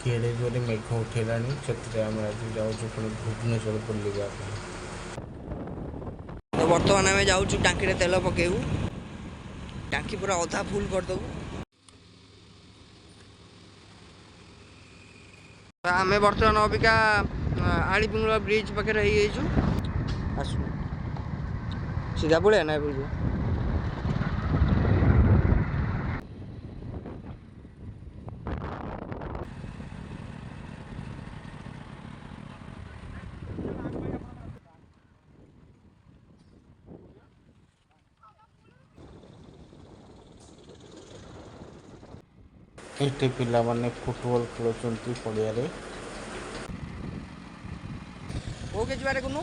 केड़े जोरे मेघ उठेलानी से आम आज जाऊँ पुणी भुवनेश्वर बुलवा। तो बर्तमान आम जाऊँ टांकी तेल पकेबू टांकी पूरा अधा फुल करदेबू। आम बर्तमान अबिका आलीपिंगला ब्रिज पाखे आसु सीधा पड़े ना बुझ ये पिला माने फुटबॉल खेलुंट पड़िया। ओके जुआरे कुनु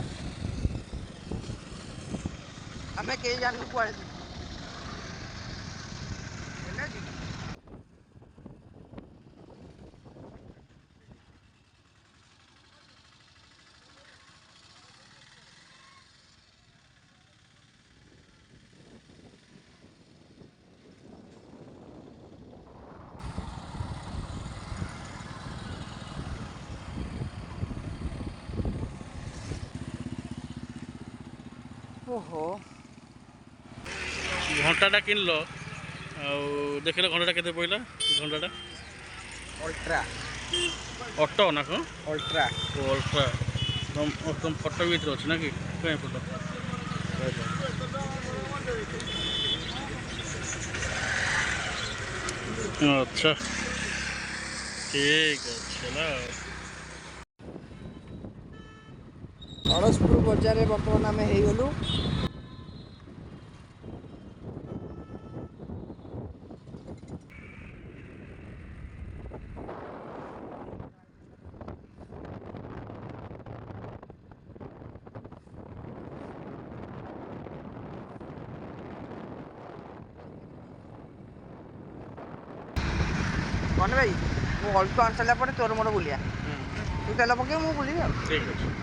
आमे के जान कुआड़े ओहो घंटाटा किनल देख घंटा के पड़ा घंटाटा अल्ट्रा ऑटो ना कौन अल्ट्रा अल्ट्रा तुम फोटो भी अच्छे ना कि कहीं फोटो अच्छा ठीक है चला। हरसपुर बजार बर्तमान आम हो कौन भाई मु अल्टो आन सारा पर तोर मोर बुलिया तू तेल पके मु बुली ठीक है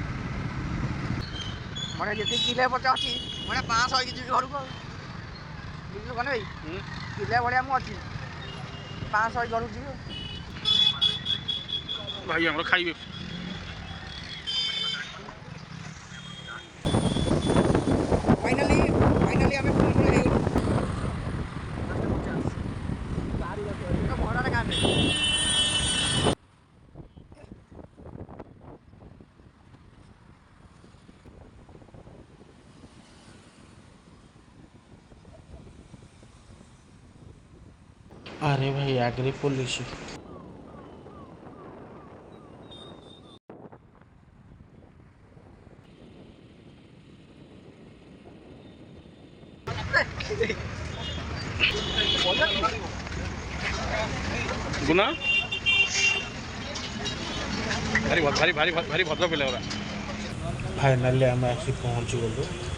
मैंने जी किले पचे अच्छी मैंने 500 की जी घर को बुझे कौन भाई किले भाया मुझे 500 घर जी भाई हम खाइबे फाइनली फाइनली आम भड़ा गाँव अरे भाई आगरे पुलिस गुना भारी भारी भारी भारी भद्र पिला फाइनाली आम आसी पहुँची गलु।